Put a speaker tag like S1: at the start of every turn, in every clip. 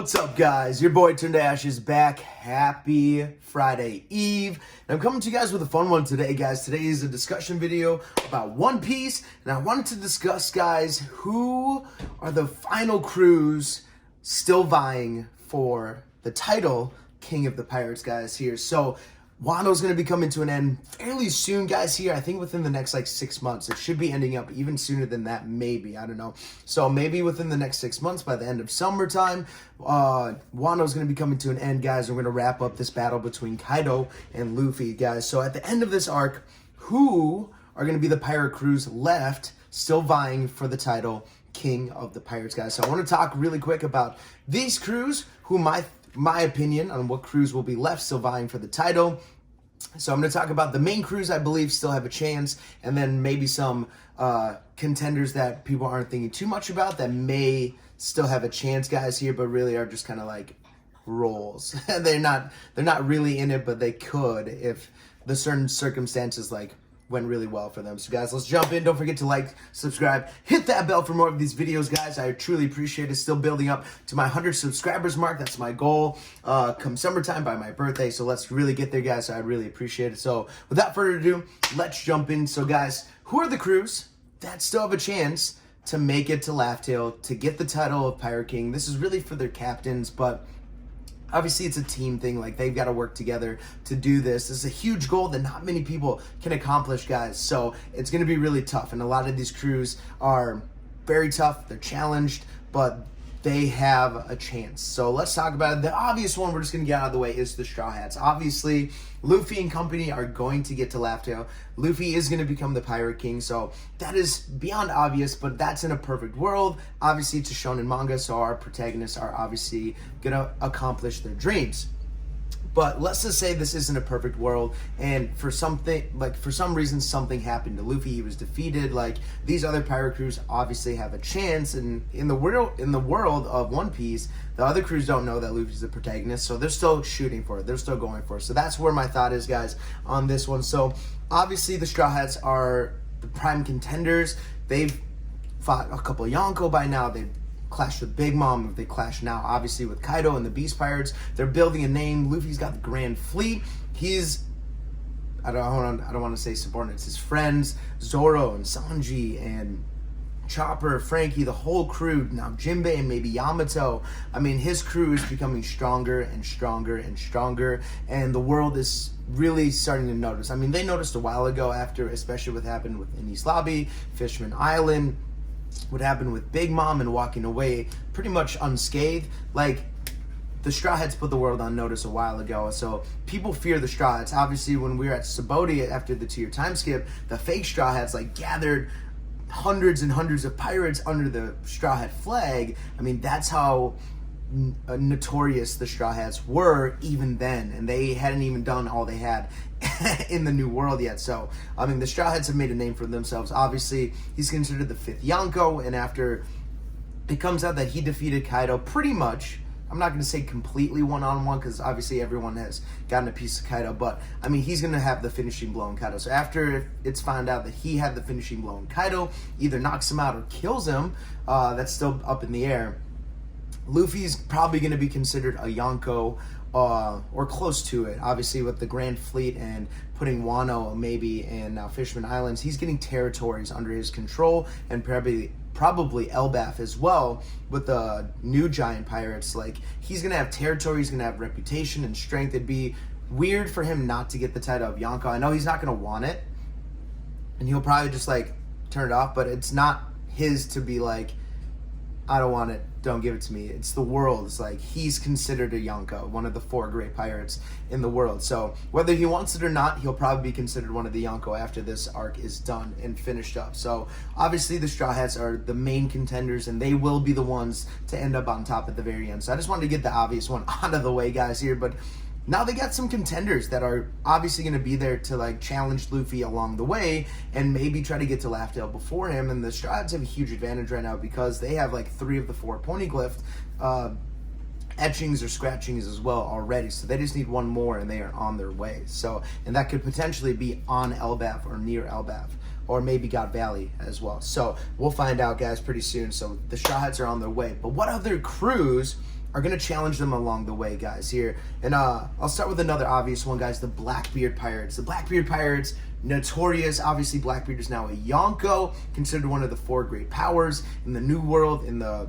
S1: What's up, guys? Your boy Turned to Ash is back. Happy Friday Eve. And I'm coming to you guys with a fun one today, guys. Today is a discussion video about One Piece. And I wanted to discuss, guys, who are the final crews still vying for the title King of the Pirates, guys, here. So Wano's going to be coming to an end fairly soon, guys, here. I think within the next, 6 months. It should be ending up even sooner than that, maybe. I don't know. So maybe within the next 6 months, by the end of summertime, Wano's going to be coming to an end, guys. We're going to wrap up this battle between Kaido and Luffy, guys. So at the end of this arc, who are going to be the pirate crews left still vying for the title King of the Pirates, guys? So I want to talk really quick about these crews, who my opinion on what crews will be left still vying for the title. So I'm going to talk about the main crews I believe still have a chance, and then maybe some contenders that people aren't thinking too much about that may still have a chance, guys, here, but really are just kind of like roles. they're not really in it, but they could if the certain circumstances went really well for them. So guys, let's jump in. Don't forget to like, subscribe, hit that bell for more of these videos, guys. I truly appreciate it. Still building up to my 100 subscribers mark. That's my goal come summertime by my birthday. So let's really get there, guys. I really appreciate it. So without further ado, let's jump in. So guys, who are the crews that still have a chance to make it to Laugh Tale, to get the title of Pirate King? This is really for their captains, but obviously, it's a team thing. They've got to work together to do this. This is a huge goal that not many people can accomplish, guys. So it's going to be really tough. And a lot of these crews are very tough. They're challenged, but they have a chance. So let's talk about it. The obvious one we're just going to get out of the way is the Straw Hats. Obviously, Luffy and company are going to get to Laugh Tale. Luffy is going to become the Pirate King, so that is beyond obvious, but that's in a perfect world. Obviously, it's a shonen manga, so our protagonists are obviously going to accomplish their dreams. But let's just say this isn't a perfect world, and for some reason something happened to Luffy. He was defeated. These other pirate crews obviously have a chance, and in the world of One Piece, the other crews don't know that Luffy's the protagonist, so they're still shooting for it. They're still going for it. So that's where my thought is, guys, on this one. So obviously the Straw Hats are the prime contenders. They've fought a couple of Yonko by now. They've clashed with Big Mom. If they clash now, obviously, with Kaido and the Beast Pirates, they're building a name. Luffy's got the Grand Fleet. He's, I don't want to say subordinates, his friends, Zoro and Sanji and Chopper, Frankie, the whole crew, now Jinbei and maybe Yamato. I mean, his crew is becoming stronger and stronger and stronger, and the world is really starting to notice. I mean, they noticed a while ago after, especially what happened with Enies Lobby, Fishman Island, what happened with Big Mom and walking away pretty much unscathed. The Straw Hats put the world on notice a while ago, so people fear the Straw Hats. Obviously, when we were at Sabaody after the 2-year time skip, the fake Straw Hats gathered hundreds and hundreds of pirates under the Straw Hat flag. I mean, that's how notorious the Straw Hats were even then, and they hadn't even done all they had in the new world yet. So I mean, the Straw Hats have made a name for themselves. Obviously, he's considered the 5th Yonko, and after it comes out that he defeated Kaido pretty much, I'm not going to say completely one-on-one, because obviously everyone has gotten a piece of Kaido, but I mean, he's going to have the finishing blow on Kaido. So after it's found out that he had the finishing blow on Kaido, either knocks him out or kills him, that's still up in the air. Luffy's probably going to be considered a Yonko, or close to it. Obviously, with the Grand Fleet and putting Wano maybe in Fishman Islands, he's getting territories under his control, and probably Elbaf as well with the new giant pirates. He's going to have territory, he's going to have reputation and strength. It'd be weird for him not to get the title of Yonko. I know he's not going to want it, and he'll probably just turn it off, but it's not his to be I don't want it, don't give it to me. It's the world. It's he's considered a Yonko, one of the 4 great pirates in the world. So whether he wants it or not, he'll probably be considered one of the Yonko after this arc is done and finished up. So obviously the Straw Hats are the main contenders, and they will be the ones to end up on top at the very end. So I just wanted to get the obvious one out of the way, guys, here. But now they got some contenders that are obviously going to be there to challenge Luffy along the way and maybe try to get to Laugh Tale before him. And the Straw Hats have a huge advantage right now because they have 3 of the 4 poneglyph etchings or scratchings as well already. So they just need one more and they are on their way. So, and that could potentially be on Elbaf or near Elbaf, or maybe God Valley as well. So we'll find out, guys, pretty soon. So the Straw Hats are on their way. But what other crews are going to challenge them along the way, guys, here. And I'll start with another obvious one, guys, the Blackbeard Pirates. The Blackbeard Pirates, notorious. Obviously, Blackbeard is now a yonko, considered one of the 4 great powers in the New World, in the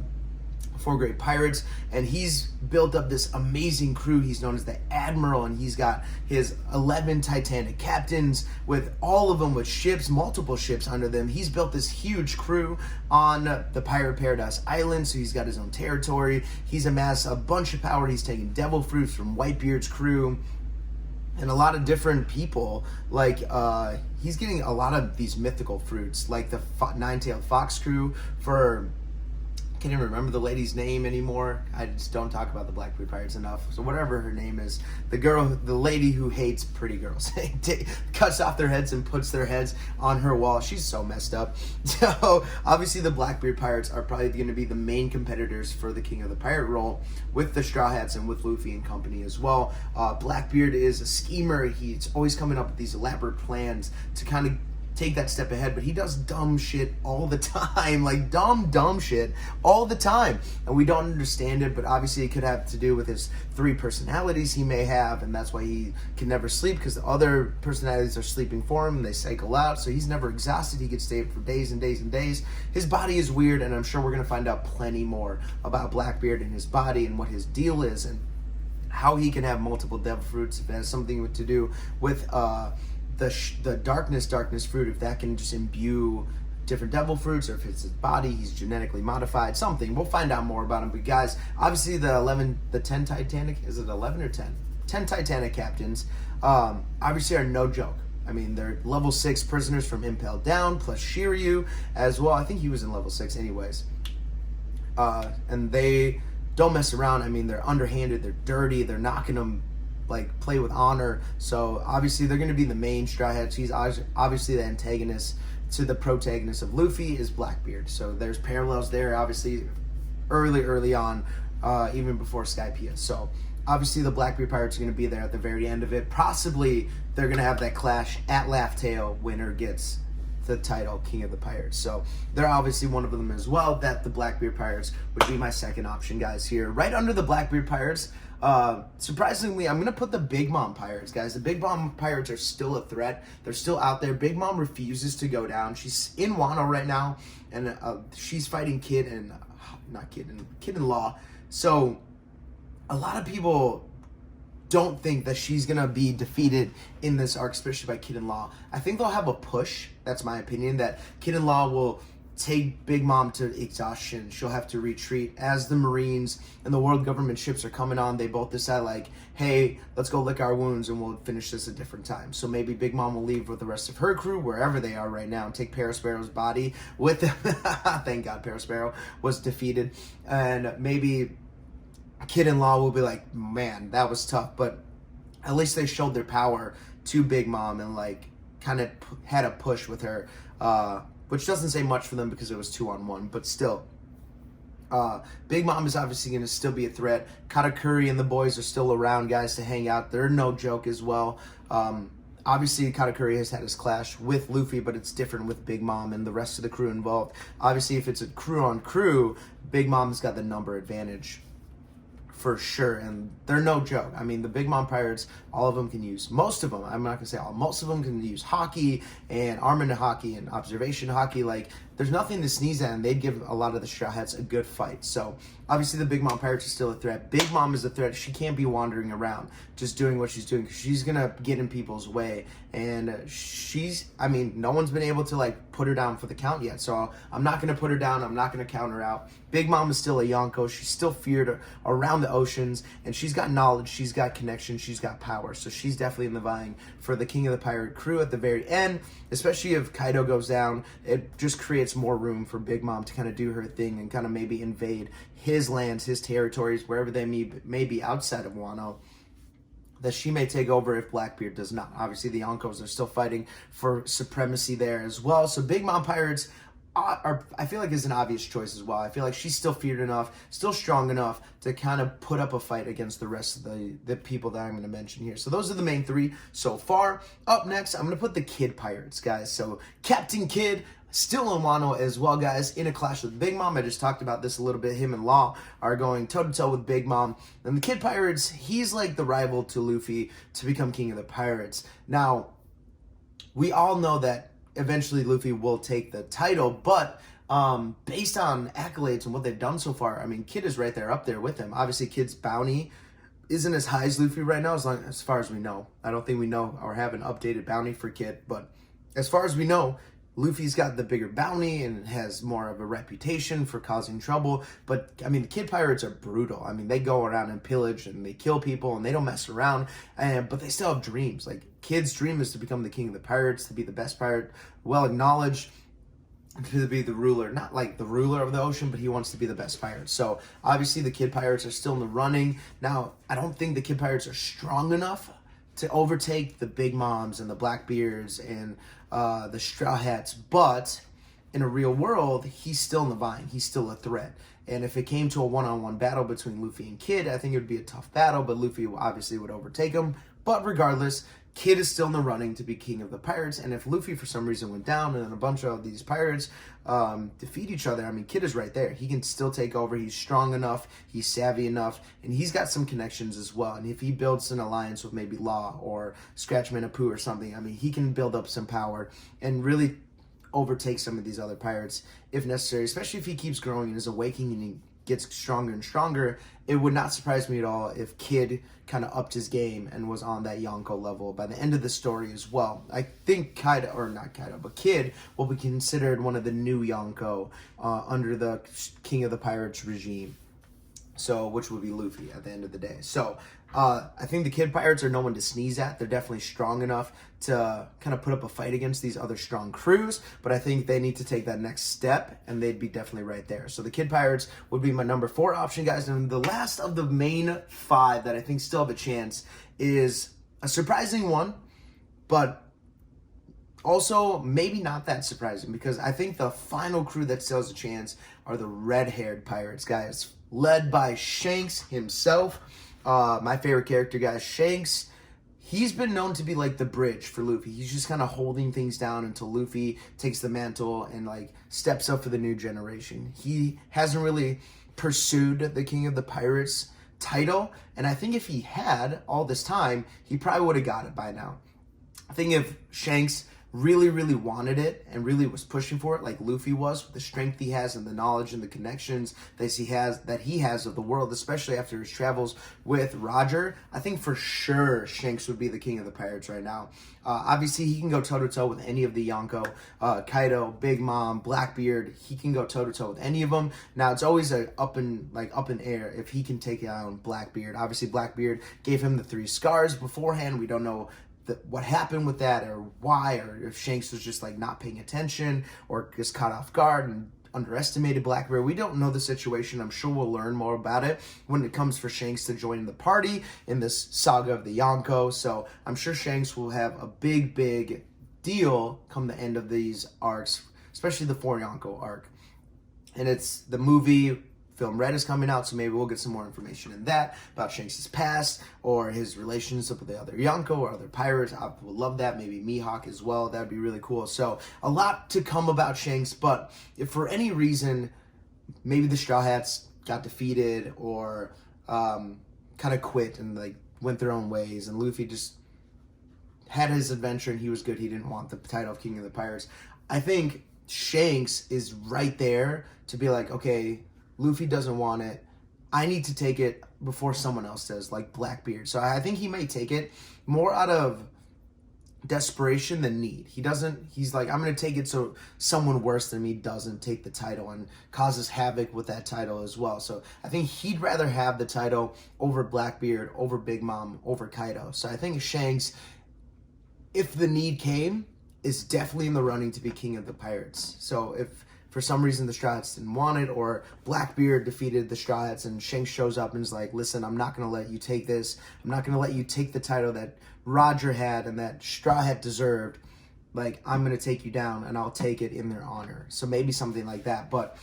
S1: 4 great pirates, and he's built up this amazing crew. He's known as the Admiral, and he's got his 11 Titanic captains, with all of them with ships, multiple ships under them. He's built this huge crew on the Pirate Paradise Island, so he's got his own territory. He's amassed a bunch of power. He's taken devil fruits from Whitebeard's crew and a lot of different people. Like he's getting a lot of these mythical fruits, like the Nine-Tailed Fox crew for, I can't even remember the lady's name anymore. I just don't talk about the Blackbeard Pirates enough. So whatever her name is, the lady who hates pretty girls, cuts off their heads and puts their heads on her wall. She's so messed up. So obviously the Blackbeard Pirates are probably going to be the main competitors for the King of the Pirate role, with the Straw Hats and with Luffy and company as well. Blackbeard is a schemer. He's always coming up with these elaborate plans to kind of take that step ahead, but he does dumb shit all the time, like dumb shit all the time, and we don't understand it. But obviously it could have to do with his 3 personalities he may have, and that's why he can never sleep, because the other personalities are sleeping for him and they cycle out, so he's never exhausted. He could stay up for days and days and days. His body is weird, and I'm sure we're gonna find out plenty more about Blackbeard and his body and what his deal is and how he can have multiple devil fruits, if it has something to do with the darkness fruit, if that can just imbue different devil fruits, or if it's his body, he's genetically modified, something. We'll find out more about him. But guys, obviously the 10 Titanic, is it 11 or 10? 10 Titanic captains, obviously are no joke. I mean, they're level 6 prisoners from Impel Down, plus Shiryu as well. I think he was in level 6 anyways. And they don't mess around. I mean, they're underhanded, they're dirty, they're knocking them, like, play with honor. So obviously they're going to be the main Straw Hats. He's obviously the antagonist to the protagonist of Luffy is Blackbeard. So there's parallels there, obviously early on, even before Skypiea. So obviously the Blackbeard Pirates are going to be there at the very end of it. Possibly they're going to have that clash at Laugh Tale. Winner gets the title King of the Pirates. So they're obviously one of them as well. That the Blackbeard Pirates would be my second option, guys, here. Right under the Blackbeard Pirates, surprisingly, I'm going to put the Big Mom Pirates, guys. The Big Mom Pirates are still a threat. They're still out there. Big Mom refuses to go down. She's in Wano right now, and she's fighting Kid and Law. So a lot of people don't think that she's going to be defeated in this arc, especially by Kid and Law. I think they'll have a push. That's my opinion, that Kid and Law will take Big Mom to exhaustion. She'll have to retreat. As the Marines and the world government ships are coming on, they both decide, like, hey, let's go lick our wounds and we'll finish this a different time. So maybe Big Mom will leave with the rest of her crew, wherever they are right now, and take Parasparrow's body with them. Thank God Parasparrow was defeated. And maybe Kid and Law will be like, man, that was tough, but at least they showed their power to Big Mom and, like, kind of had a push with her, which doesn't say much for them because it was 2-on-1, but still. Big Mom is obviously going to still be a threat. Katakuri and the boys are still around, guys, to hang out. They're no joke as well. Obviously, Katakuri has had his clash with Luffy, but it's different with Big Mom and the rest of the crew involved. Obviously, if it's a crew-on-crew, Big Mom's got the number advantage for sure, and they're no joke. I mean, the Big Mom Pirates, all of them can use, most of them, I'm not gonna say all, most of them can use hockey and armament hockey and observation hockey. Like, there's nothing to sneeze at, and they'd give a lot of the Straw Hats a good fight. So obviously the Big Mom Pirates are still a threat. Big Mom is a threat. She can't be wandering around just doing what she's doing, because she's gonna get in people's way, and I mean, no one's been able to, like, put her down for the count yet. So I'm not gonna put her down. I'm not gonna count her out. Big Mom is still a yonko. She's still feared around the oceans, and she's got knowledge, she's got connection, she's got power. So she's definitely in the vying for the King of the Pirate crew at the very end. Especially if Kaido goes down, it just creates more room for Big Mom to kind of do her thing and kind of maybe invade his lands, his territories, wherever they may be outside of Wano, that she may take over if Blackbeard does not. Obviously, the Yonkos are still fighting for supremacy there as well. So Big Mom Pirates, I feel like is an obvious choice as well. I feel like she's still feared enough, still strong enough to kind of put up a fight against the rest of the people that I'm going to mention here. So those are the main three so far. Up next, I'm going to put the Kid Pirates, guys. So Captain Kidd, still in Wano as well, guys, in a clash with Big Mom. I just talked about this a little bit. Him and Law are going toe-to-toe with Big Mom. And the Kid Pirates, he's like the rival to Luffy to become king of the pirates. Now, we all know that eventually Luffy will take the title, but based on accolades and what they've done so far, I mean, Kid is right there up there with him. Obviously, Kid's bounty isn't as high as Luffy right now, as far as we know. I don't think we know or have an updated bounty for Kid, but as far as we know, Luffy's got the bigger bounty and has more of a reputation for causing trouble. But, I mean, the Kid Pirates are brutal. I mean, they go around and pillage and they kill people and they don't mess around. But they still have dreams. Like, Kid's dream is to become the king of the pirates, to be the best pirate, well acknowledged, to be the ruler. Not like the ruler of the ocean, but he wants to be the best pirate. So, obviously, the Kid Pirates are still in the running. Now, I don't think the Kid Pirates are strong enough to overtake the Big Moms and the Blackbeards and the Straw Hats, but in a real world, he's still in the vine. He's still a threat. And if it came to a one-on-one battle between Luffy and Kid, I think it would be a tough battle, but Luffy obviously would overtake him. But regardless, Kid is still in the running to be king of the pirates, and if Luffy for some reason went down and then a bunch of these pirates defeat each other, I mean, Kid is right there. He can still take over. He's strong enough. He's savvy enough, and he's got some connections as well. And if he builds an alliance with maybe Law or Scratchman Apoo or something, I mean, he can build up some power and really overtake some of these other pirates if necessary, especially if he keeps growing and is awakening and he gets stronger and stronger. It would not surprise me at all if Kid kind of upped his game and was on that Yonko level by the end of the story as well. I think Kaido, or not Kaido, but Kid will be considered one of the new Yonko under the King of the Pirates regime. So, which would be Luffy at the end of the day. So, I think the Kid Pirates are no one to sneeze at. They're definitely strong enough to kind of put up a fight against these other strong crews, but I think they need to take that next step, and they'd be definitely right there. So the Kid Pirates would be my number 4 option, guys. And the last of the main 5 that I think still have a chance is a surprising one, but also maybe not that surprising, because I think the final crew that still has a chance are the red-haired pirates, guys, led by Shanks himself. My favorite character, guys, Shanks. He's been known to be like the bridge for Luffy. He's just kind of holding things down until Luffy takes the mantle and like steps up for the new generation. He hasn't really pursued the King of the Pirates title, and I think if he had all this time, he probably would have got it by now. I think if Shanks really wanted it and really was pushing for it like Luffy was, with the strength he has and the knowledge and the connections that he has of the world, especially after his travels with Roger, I think for sure Shanks would be the king of the pirates right now. Obviously, he can go toe-to-toe with any of the Yonko, Kaido, Big Mom, Blackbeard. He can go toe-to-toe with any of them. Now, it's always up in air if he can take down Blackbeard. Obviously, Blackbeard gave him the 3 scars beforehand. We don't know what happened with that, or why, or if Shanks was just like not paying attention or just caught off guard and underestimated Blackbeard. We don't know the situation. I'm sure we'll learn more about it when it comes for Shanks to join the party in this saga of the Yonko. So I'm sure Shanks will have a big deal come the end of these arcs, especially the 4 Yonko arc. And it's the movie film Red is coming out, so maybe we'll get some more information in that about Shanks' past or his relationship with the other Yonko or other pirates. I would love that. Maybe Mihawk as well. That'd be really cool. So a lot to come about Shanks, but if for any reason maybe the Straw Hats got defeated or kind of quit and like went their own ways, and Luffy just had his adventure and he was good, he didn't want the title of King of the Pirates, I think Shanks is right there to be like, okay, Luffy doesn't want it, I need to take it before someone else does, like Blackbeard. So I think he may take it more out of desperation than need. He's like, I'm going to take it so someone worse than me doesn't take the title and causes havoc with that title as well. So I think he'd rather have the title over Blackbeard, over Big Mom, over Kaido. So I think Shanks, if the need came, is definitely in the running to be king of the pirates. So if for some reason the Straw Hats didn't want it, or Blackbeard defeated the Straw Hats and Shanks shows up and is like, listen, I'm not going to let you take this. I'm not going to let you take the title that Roger had and that Straw Hat deserved. like, I'm going to take you down and I'll take it in their honor. So maybe something like that. But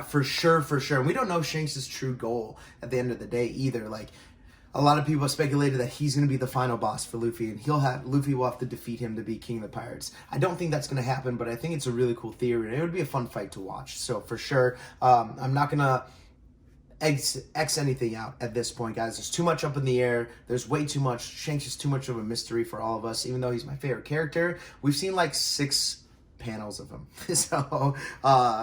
S1: for sure. And we don't know Shanks' true goal at the end of the day either. Like, a lot of people have speculated that he's going to be the final boss for Luffy, and Luffy will have to defeat him to be King of the Pirates. I don't think that's going to happen, but I think it's a really cool theory, and it would be a fun fight to watch. So for sure, I'm not going to X anything out at this point, guys. There's too much up in the air. There's way too much. Shanks is too much of a mystery for all of us, even though he's my favorite character. We've seen like 6 panels of him, so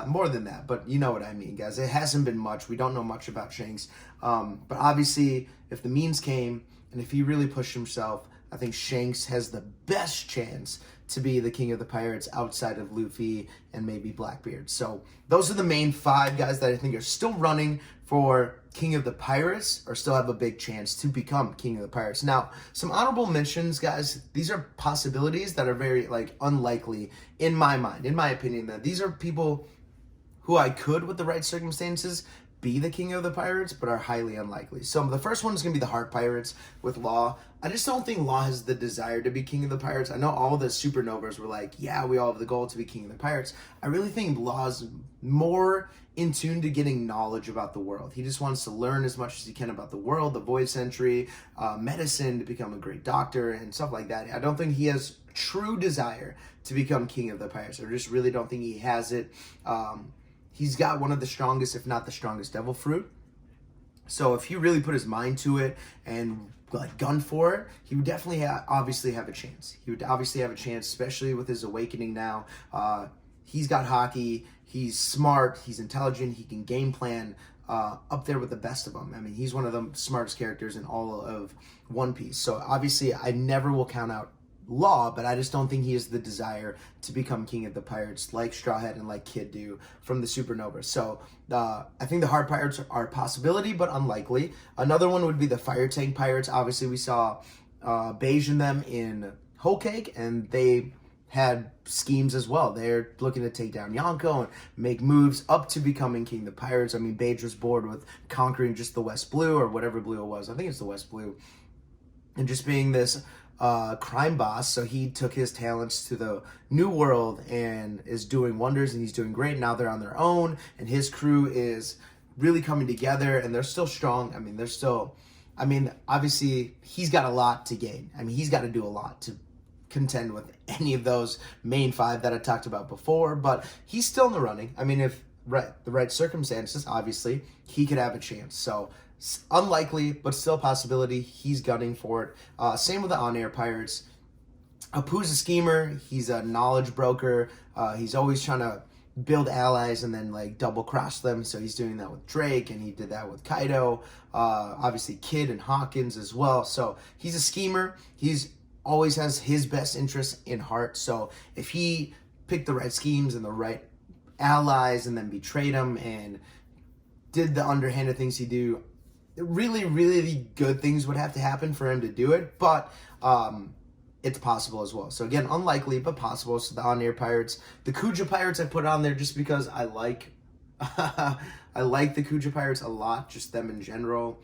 S1: more than that, but you know what I mean, guys. It hasn't been much. We don't know much about Shanks, but obviously if the memes came and if he really pushed himself, I think Shanks has the best chance to be the King of the Pirates outside of Luffy and maybe Blackbeard. So those are the main 5 guys that I think are still running for King of the Pirates, or still have a big chance to become King of the Pirates. Now, some honorable mentions, guys. These are possibilities that are very unlikely in my mind, in my opinion. That these are people who I could, with the right circumstances, be the King of the Pirates, but are highly unlikely. So the first one is going to be the Heart Pirates with Law. I just don't think Law has the desire to be King of the Pirates. I know all the supernovas were like, yeah, we all have the goal to be King of the Pirates. I really think Law's more in tune to getting knowledge about the world. He just wants to learn as much as he can about the world, the void century, medicine, to become a great doctor and stuff like that. I don't think he has true desire to become King of the Pirates. I just really don't think he has it. He's got one of the strongest, if not the strongest, devil fruit. So if he really put his mind to it and gun for it, he would definitely obviously have a chance. He would obviously have a chance, especially with his awakening now. He's got hockey. He's smart. He's intelligent. He can game plan, up there with the best of them. I mean, he's one of the smartest characters in all of One Piece. So obviously, I never will count out Law, but I just don't think he has the desire to become King of the Pirates like Straw Hat and like Kid do from the Supernova. So I think the Hard Pirates are a possibility, but unlikely. Another one would be the Fire Tank Pirates. Obviously, we saw Beige and them in Whole Cake, and they had schemes as well. They're looking to take down Yonko and make moves up to becoming King of the Pirates. I mean, Beige was bored with conquering just the West Blue, or whatever blue it was. I think it's the West Blue. And just being this crime boss, so he took his talents to the new world and is doing wonders, and he's doing great. Now they're on their own, and his crew is really coming together, and they're still strong. I mean, obviously, he's got a lot to gain. I mean, he's got to do a lot to contend with any of those main 5 that I talked about before, but he's still in the running. I mean, if the right circumstances, obviously, he could have a chance. So unlikely, but still a possibility. He's gunning for it. Same with the on-air pirates. Apu's a schemer. He's a knowledge broker. He's always trying to build allies and then double cross them. So he's doing that with Drake, and he did that with Kaido. Obviously Kid and Hawkins as well. So he's a schemer. He's always has his best interests in heart. So if he picked the right schemes and the right allies and then betrayed them and did the underhanded things he do, really, really good things would have to happen for him to do it, but it's possible as well. So again, unlikely, but possible. So the on-air pirates, the Kuja Pirates, I put on there just because I like I like the Kuja Pirates a lot, just them in general.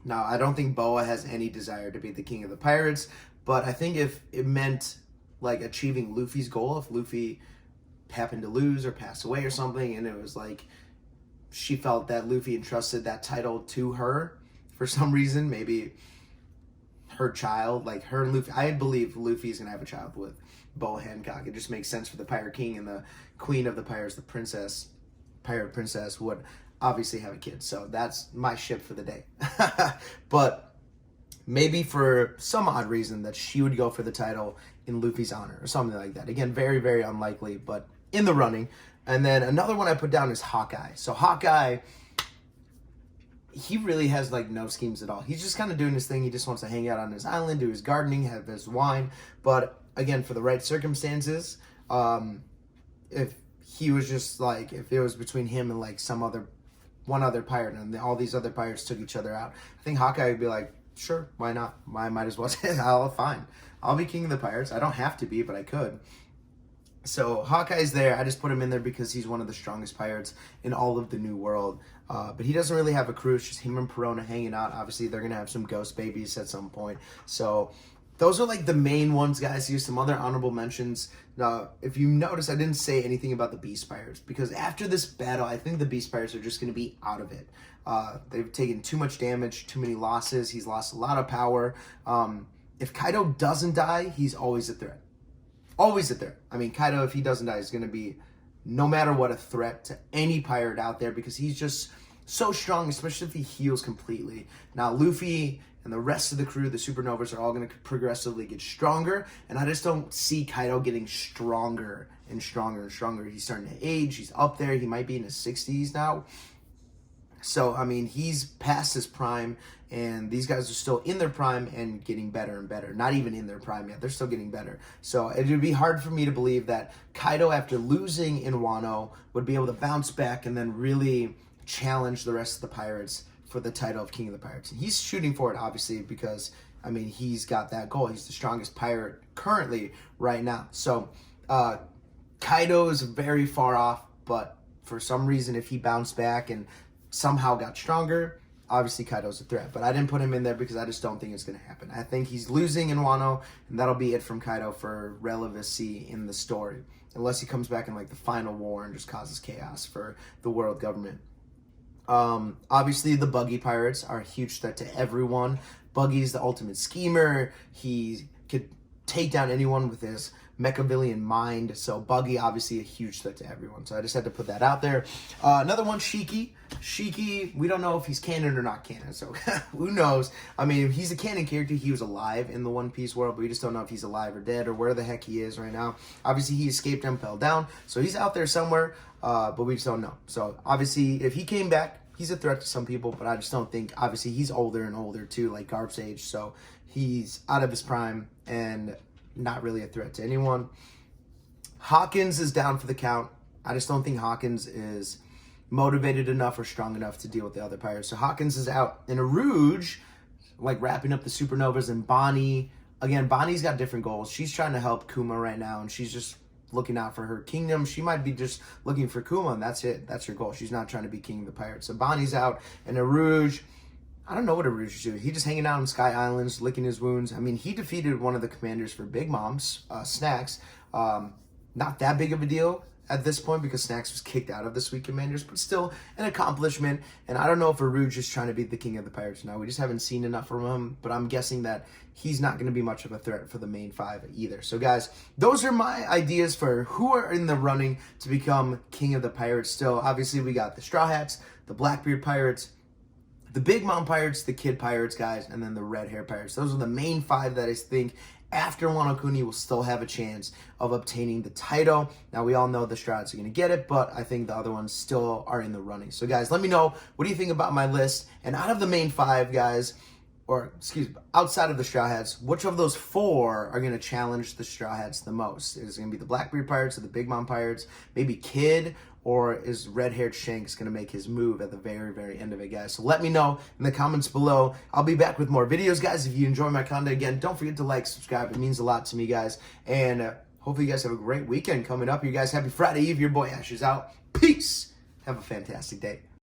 S1: Now, I don't think Boa has any desire to be the King of the Pirates, but I think if it meant achieving Luffy's goal, if Luffy happened to lose or pass away or something, and it was she felt that Luffy entrusted that title to her for some reason, maybe her child, her and Luffy. I believe Luffy's gonna have a child with Boa Hancock. It just makes sense for the Pirate King, and the Queen of the Pirates, the Pirate Princess, would obviously have a kid. So that's my ship for the day. But maybe for some odd reason that she would go for the title in Luffy's honor or something like that. Again, very, very unlikely, but in the running. And then another one I put down is Hawkeye. So Hawkeye, he really has no schemes at all. He's just kind of doing his thing. He just wants to hang out on his island, do his gardening, have his wine. But again, for the right circumstances, if he was just if it was between him and one other pirate, and all these other pirates took each other out, I think Hawkeye would be sure, why not? I might as well say, fine. I'll be King of the Pirates. I don't have to be, but I could. So Hawkeye's there. I just put him in there because he's one of the strongest pirates in all of the New World. But he doesn't really have a crew. It's just him and Perona hanging out. Obviously, they're going to have some ghost babies at some point. So those are like the main ones, guys. Here's some other honorable mentions. If you notice, I didn't say anything about the Beast Pirates because after this battle, I think the Beast Pirates are just going to be out of it. They've taken too much damage, too many losses. He's lost a lot of power. If Kaido doesn't die, he's always a threat. Always a threat. I mean, Kaido, if he doesn't die, is going to be, no matter what, a threat to any pirate out there because he's just so strong, especially if he heals completely. Now, Luffy and the rest of the crew, the Supernovas, are all going to progressively get stronger, and I just don't see Kaido getting stronger and stronger and stronger. He's starting to age. He's up there. He might be in his 60s now. So, I mean, he's past his prime, and these guys are still in their prime and getting better and better. Not even in their prime yet. They're still getting better. So, it would be hard for me to believe that Kaido, after losing in Wano, would be able to bounce back and then really challenge the rest of the pirates for the title of King of the Pirates. And he's shooting for it, obviously, because, I mean, he's got that goal. He's the strongest pirate currently right now. So, Kaido is very far off, but for some reason, if he bounced back and somehow got stronger, obviously Kaido's a threat. But I didn't put him in there because I just don't think it's going to happen. I think he's losing in Wano, and that'll be it from Kaido for relevancy in the story. Unless he comes back in like the final war and just causes chaos for the world government. Obviously, the Buggy Pirates are a huge threat to everyone. Buggy's the ultimate schemer. He could take down anyone with his Machiavellian mind. So Buggy, obviously, a huge threat to everyone. So I just had to put that out there. Another one, Shiki. Shiki, we don't know if he's canon or not canon. So who knows? I mean, if he's a canon character, he was alive in the One Piece world, but we just don't know if he's alive or dead or where the heck he is right now. Obviously, he escaped and fell down. So he's out there somewhere. But we just don't know. So, obviously, if he came back, he's a threat to some people, but I just don't think, obviously, he's older and older, too, like Garp's age, so he's out of his prime and not really a threat to anyone. Hawkins is down for the count. I just don't think Hawkins is motivated enough or strong enough to deal with the other pirates. So, Hawkins is out. And Aruj, like, wrapping up the Supernovas, and Bonnie, again, Bonnie's got different goals. She's trying to help Kuma right now, and she's just looking out for her kingdom. She might be just looking for Kuma, and that's it. That's her goal. She's not trying to be king of the pirates. So Bonnie's out, and Aruj, I don't know what Aruj is doing. He just hanging out on Sky Islands, licking his wounds. I mean, he defeated one of the commanders for Big Mom's, Snacks. Not that big of a deal at this point because Snacks was kicked out of the Sweet Commanders, but still an accomplishment. And I don't know if Aruj is trying to be the king of the pirates now. We just haven't seen enough from him, but I'm guessing that he's not going to be much of a threat for the main five either. So guys, those are my ideas for who are in the running to become king of the pirates still. Obviously, we got the Straw Hats, the Blackbeard Pirates, the Big Mom Pirates, the Kid Pirates, guys, and then the Red Hair Pirates. Those are the main five that I think after Wano Kuni will still have a chance of obtaining the title. Now, we all know the Straw Hats are going to get it, but I think the other ones still are in the running. So, guys, let me know, what do you think about my list? And out of the main five, guys, or, excuse me, outside of the Straw Hats, which of those four are going to challenge the Straw Hats the most? Is it going to be the Blackbeard Pirates or the Big Mom Pirates? Maybe Kid? Or is red-haired Shanks going to make his move at the very, very end of it, guys? So let me know in the comments below. I'll be back with more videos, guys. If you enjoy my content, again, don't forget to like, subscribe. It means a lot to me, guys. And hopefully you guys have a great weekend coming up. You guys, happy Friday Eve. Your boy Ash is out. Peace. Have a fantastic day.